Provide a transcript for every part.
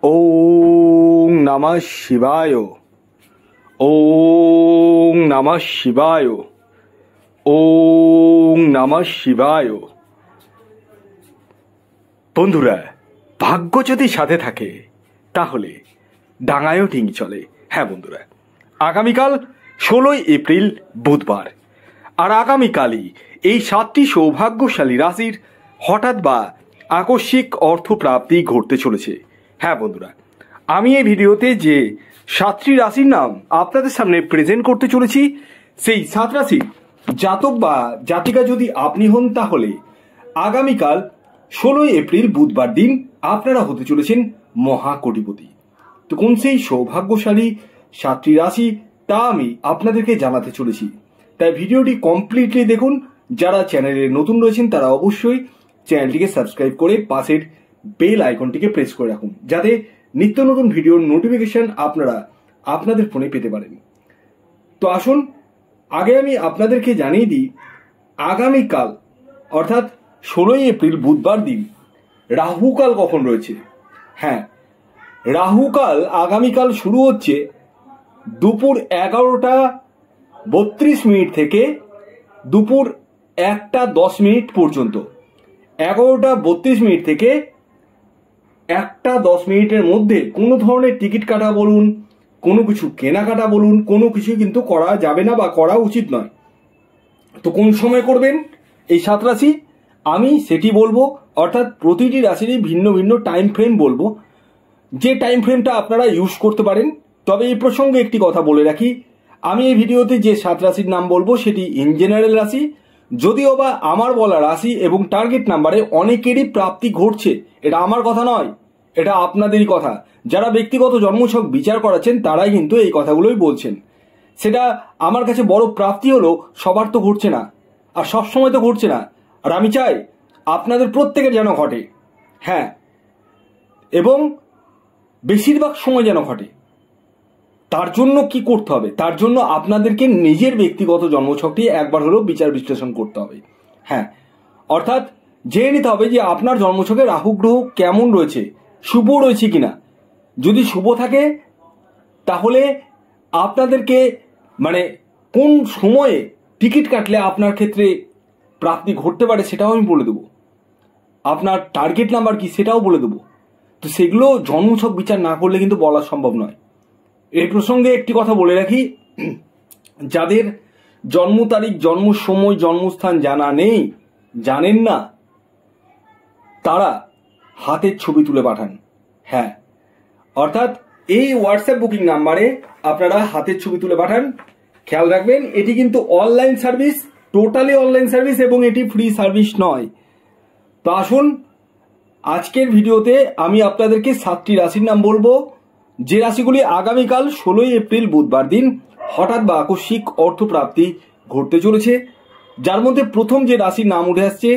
ওং নমঃ শিবায়। ওং নমঃ শিবায়। ওং নমঃ শিবায়। বন্ধুরা, ভাগ্য যদি সাথে থাকে তাহলে ডাঙায়ও ঠিক চলে। হ্যাঁ বন্ধুরা, আগামীকাল 16ই এপ্রিল বুধবার, আর আগামীকালই এই 7টি সৌভাগ্যশালী রাশির হঠাৎ বা আকস্মিক অর্থপ্রাপ্তি ঘটতে চলেছে। হ্যাঁ বন্ধুরা, আমি এই ভিডিওতে যে 7টি রাশির নাম আপনাদের সামনে প্রেজেন্ট করতে চলেছি, সেই 7 রাশির জাতক বা জাতিকা যদি আপনি হন তাহলে আগামীকাল 16ই এপ্রিল বুধবার দিন আপনারা হতে চলেছেন মহাকোটিপতি। তো কোন সেই সৌভাগ্যশালী 7টি রাশি তা আমি আপনাদেরকে জানাতে চলেছি, তাই ভিডিওটি কমপ্লিটলি দেখুন। যারা চ্যানেলে নতুন রয়েছেন তারা অবশ্যই চ্যানেলটিকে সাবস্ক্রাইব করে পাশের বেল আইকনটিকে প্রেস করে রাখুন, যাতে নিত্য নতুন ভিডিওর নোটিফিকেশন আপনারা আপনাদের ফোনে পেতে পারেন। তো আসুন, আগে আমি আপনাদেরকে জানিয়ে দিই আগামীকাল অর্থাৎ 16ই এপ্রিল বুধবার দিন রাহুকাল কখন রয়েছে। হ্যাঁ, রাহুকাল আগামীকাল শুরু হচ্ছে দুপুর 11:32 থেকে দুপুর 1:10 পর্যন্ত। 11:32 থেকে 1:10 মধ্যে কোনো ধরনের টিকিট কাটা বলুন, কোনো কিছু কেনাকাটা বলুন, কোনো কিছু কিন্তু করা যাবে না বা করা উচিত নয়। তো কোন সময় করবেন এই 7 রাশি আমি সেটি বলবো, অর্থাৎ প্রতিটি রাশিরই ভিন্ন ভিন্ন টাইম ফ্রেম বলবো, যে টাইম ফ্রেমটা আপনারা ইউজ করতে পারেন। তবে এই প্রসঙ্গে একটি কথা বলে রাখি, আমি এই ভিডিওতে যে 7 রাশির নাম বলবো সেটি ইন জেনারেল রাশি, যদিও বা আমার বলা রাশি এবং টার্গেট নাম্বারে অনেকেরই প্রাপ্তি ঘটছে, এটা আমার কথা নয়, এটা আপনাদেরই কথা। যারা ব্যক্তিগত জন্মছক বিচার করাচ্ছেন তারাই কিন্তু এই কথাগুলোই বলছেন। সেটা আমার কাছে বড় প্রাপ্তি হলো, সবার তো ঘটছে না আর সবসময় তো ঘটছে না, আর আমি চাই আপনাদের প্রত্যেকের যেন ঘটে। হ্যাঁ, এবং বেশিরভাগ সময় যেন ঘটে। তার জন্য কি করতে হবে? তার জন্য আপনাদেরকে নিজের ব্যক্তিগত জন্মছকটি একবার হলেও বিচার বিশ্লেষণ করতে হবে। হ্যাঁ, অর্থাৎ জেনে নিতে হবে যে আপনার জন্মছকে রাহু গ্রহ কেমন রয়েছে, শুভ রয়েছে কিনা। যদি শুভ থাকে তাহলে আপনাদেরকে কোন সময়ে টিকিট কাটলে আপনার ক্ষেত্রে প্রাপ্তি ঘটতে পারে সেটাও আমি বলে দেবো। আপনার টার্গেট নাম্বার কি সেটাও বলে দেবো। তো সেগুলো জন্মছক বিচার না করলে কিন্তু বলা সম্ভব নয়। এই প্রসঙ্গে একটি কথা বলে রাখি, যাদের জন্ম তারিখ, জন্ম সময়, জন্মস্থান জানা নেই, জানেন না, তারা হাতের ছবি তুলে পাঠান। হ্যাঁ, অর্থাৎ এই হোয়াটসঅ্যাপ বুকিং নাম্বারে আপনারা হাতের ছবি তুলে পাঠান। খেয়াল রাখবেন, এটি কিন্তু online service, totally online service, এবং এটি ফ্রি সার্ভিস নয়। তো আসুন, আজকের ভিডিওতে আমি আপনাদেরকে 7টি রাশির নাম বলবো, যে রাশিগুলি আগামীকাল 16ই এপ্রিল বুধবার দিন হঠাৎ বা আকস্মিক অর্থপ্রাপ্তি ঘটতে চলেছে। যার মধ্যে প্রথম যে রাশির নাম উঠে আসছে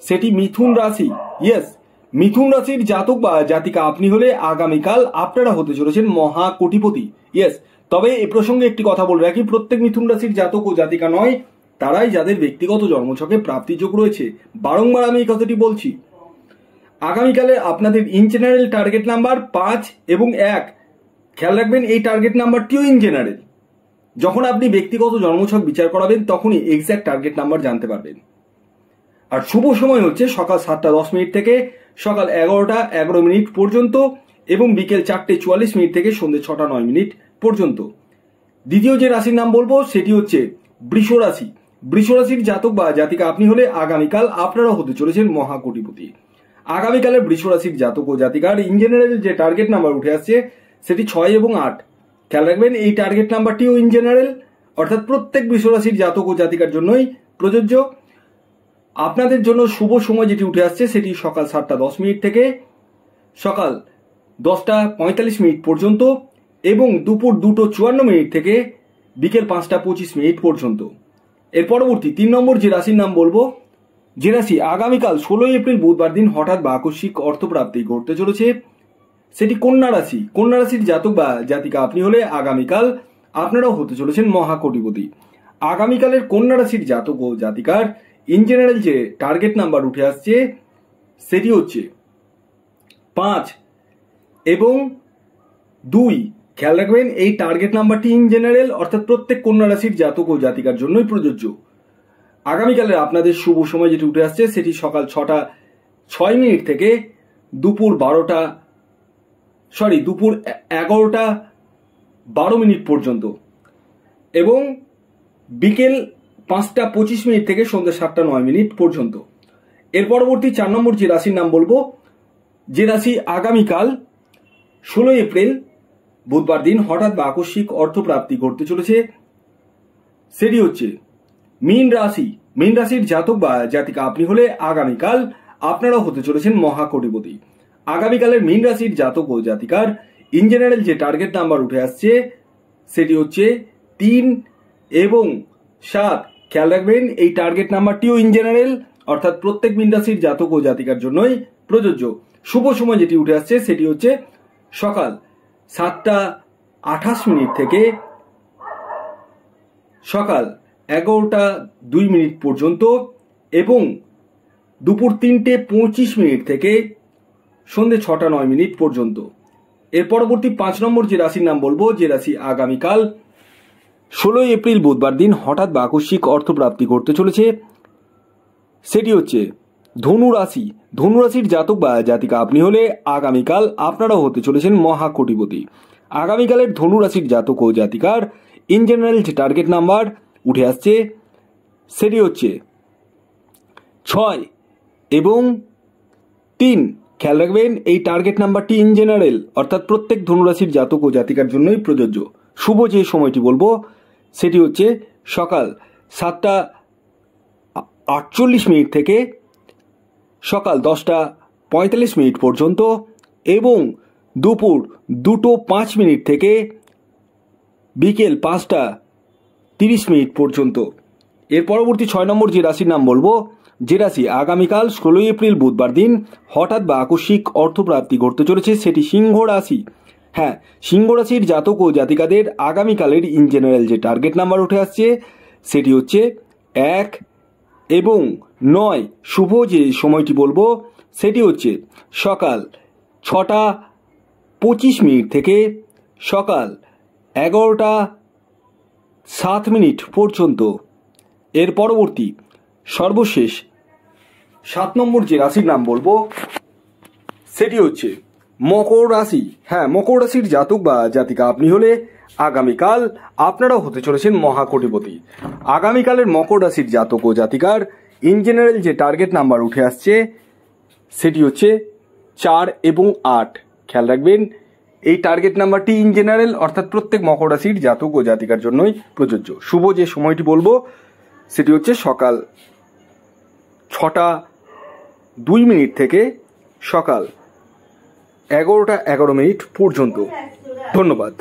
সেটি মিথুন রাশি। ইয়েস, মিথুন রাশির জাতক বা জাতিকা আপনি হলে আগামীকাল আপনারা হতে চলেছেন মহাকোটিপতি। ইয়েস, তবে এ প্রসঙ্গে একটি কথা বলে রাখি, প্রত্যেক মিথুন রাশির জাতক ও জাতিকা নয়, তারাই যাদের ব্যক্তিগত জন্মছকে প্রাপ্তিযোগ রয়েছে। বারংবার আমি এই কথাটি বলছি। আগামীকালে আপনাদের ইন জেনারেল টার্গেট নাম্বার 5 এবং 1। খেয়াল রাখবেন, এই টার্গেট নাম্বারটিও ইন জেনারেল। যখন আপনি ব্যক্তিগত জন্মছক বিচার করাবেন তখনই এক্স্যাক্ট টার্গেট নাম্বার জানতে পারবেন। আর শুভ সময় হচ্ছে সকাল 7:10 থেকে সকাল 11:11 পর্যন্ত, এবং বিকেল 4:44 থেকে সন্ধ্যে 6:09 পর্যন্ত। দ্বিতীয় যে রাশির নাম বলবো সেটি হচ্ছে বৃষ রাশি। বৃষ রাশির জাতক বা জাতিকা আপনি হলে আগামীকাল আপনারা হতে চলেছেন মহাকোটিপতি। আগামীকালের বৃষ রাশির জাতক ও জাতিকার ইন জেনারেল যে টার্গেট নাম্বার উঠে আসছে সেটি 6 এবং 8। খেয়াল রাখবেন, এই টার্গেট নাম্বারটিও ইন জেনারেল, অর্থাৎ প্রত্যেক বৃষ রাশির জাতক ও জাতিকার জন্যই প্রযোজ্য। আপনাদের জন্য শুভ সময় যেটি উঠে আসছে সেটি সকাল 7:10 থেকে সকাল 10:45 পর্যন্ত, এবং দুপুর 2:54 থেকে বিকেল 5:25 পর্যন্ত। এর পরবর্তী 3 নম্বর যে রাশির নাম বলবো, যে রাশি আগামীকাল 16ই এপ্রিল বুধবার দিন হঠাৎ বা আকস্মিক অর্থপ্রাপ্তি ঘটতে চলেছে সেটি কন্যা রাশি। কন্যা রাশির জাতক বা জাতিকা আপনি হলে আগামীকাল আপনারাও হতে চলেছেন মহাকোটিপতি। আগামীকালের কন্যা রাশির জাতক ও জাতিকার ইন জেনারেল যে টার্গেট নাম্বার উঠে আসছে সেটি হচ্ছে 5 এবং 2, খেয়াল রাখবেন এই টার্গেট নাম্বারটি ইন জেনারেল অর্থাৎ প্রত্যেক কন্যা রাশির জাতক ও জাতিকার জন্যই প্রযোজ্য। আগামীকালের আপনাদের শুভ সময় যেটি উঠে আসছে সেটি সকাল 6টা 6 মিনিট থেকে দুপুর 11টা 12 মিনিট পর্যন্ত এবং বিকেল 5টা 25 মিনিট থেকে সন্ধ্যা 7টা 9 মিনিট পর্যন্ত। এর পরবর্তী 4 নম্বর যে রাশির নাম বলবো, যে রাশি আগামীকাল 16 এপ্রিল বুধবার দিন হঠাৎ বা আকস্মিক অর্থপ্রাপ্তি ঘটতে চলেছে, সেটি হচ্ছে মীন রাশি। মীন রাশির জাতক বা জাতিকা আপনি হলে আগামীকাল আপনারাও হতে চলেছেন মহাকোটিপতি। আগামীকালের মীন রাশির জাতক ও জাতিকার ইন জেনারেল যে টার্গেট নাম্বার উঠে আসছে সেটি হচ্ছে 3 এবং 7। খেয়াল রাখবেন এই টার্গেট নাম্বারটিও ইন জেনারেল অর্থাৎ প্রত্যেক মীন রাশির জাতক ও জাতিকার জন্যই প্রযোজ্য। শুভ সময় যেটি উঠে আসছে সেটি হচ্ছে সকাল 7টা 28 মিনিট থেকে সকাল 11টা 2 মিনিট পর্যন্ত এবং দুপুর 3টে 25 মিনিট থেকে সন্ধ্যে 6টা 9 মিনিট পর্যন্ত। এর পরবর্তী 5 নম্বর যে রাশির নাম বলবো, যে রাশি আগামীকাল 16 এপ্রিল বুধবার দিন হঠাৎ বা আকস্মিক অর্থপ্রাপ্তি ঘটতে চলেছে, সেটি হচ্ছে ধনু রাশি। ধনু রাশির জাতক বা জাতিকা আপনি হলে আগামীকাল আপনারাও হতে চলেছেন মহাকোটিপতি। আগামীকালের ধনু রাশির জাতক ও জাতিকার ইন জেনারেল যে টার্গেট নাম্বার উঠে আসছে সেটি হচ্ছে 6 এবং 3। খেয়াল রাখবেন এই টার্গেট নাম্বারটি ইন জেনারেল অর্থাৎ প্রত্যেক ধনুরাশির জাতক ও জাতিকার জন্যই প্রযোজ্য। শুভ যে সময়টি বলবো সেটি হচ্ছে সকাল 7টা 48 মিনিট থেকে সকাল 10টা 45 মিনিট পর্যন্ত এবং দুপুর 2টো 5 মিনিট থেকে বিকেল 5টা 30 মিনিট পর্যন্ত। এর পরবর্তী 6 নম্বর যে রাশির নাম বলবো, যে রাশি আগামীকাল 16 এপ্রিল বুধবার দিন হঠাৎ বা আকস্মিক অর্থপ্রাপ্তি ঘটতে চলেছে সেটি সিংহ রাশি। হ্যাঁ, সিংহ রাশির জাতক ও জাতিকাদের আগামীকালের ইন জেনারেল যে টার্গেট নাম্বার উঠে আসছে সেটি হচ্ছে 1 এবং 9। শুভ যে সময়টি বলবো সেটি হচ্ছে সকাল 6টা 25 মিনিট থেকে সকাল 11টা 7 মিনিট পর্যন্ত। এর পরবর্তী সর্বশেষ 7 নম্বর যে রাশির নাম বলবো সেটি হচ্ছে মকর রাশি। হ্যাঁ, মকর রাশির জাতক বা জাতিকা আপনি হলে আগামীকাল আপনারাও হতে চলেছেন মহাকোটিপতি। আগামীকালের মকর রাশির জাতক ও জাতিকার ইন জেনারেল যে টার্গেট নাম্বার উঠে আসছে সেটি হচ্ছে 4 এবং 8। খেয়াল রাখবেন এই টার্গেট নাম্বারটি ইন জেনারেল অর্থাৎ প্রত্যেক মকর রাশির জাতক ও জাতিকার জন্যই প্রযোজ্য। শুভ যে সময়টি বলবো সেটি হচ্ছে সকাল 6টা 2 মিনিট থেকে সকাল 11টা 11 মিনিট পর্যন্ত। ধন্যবাদ।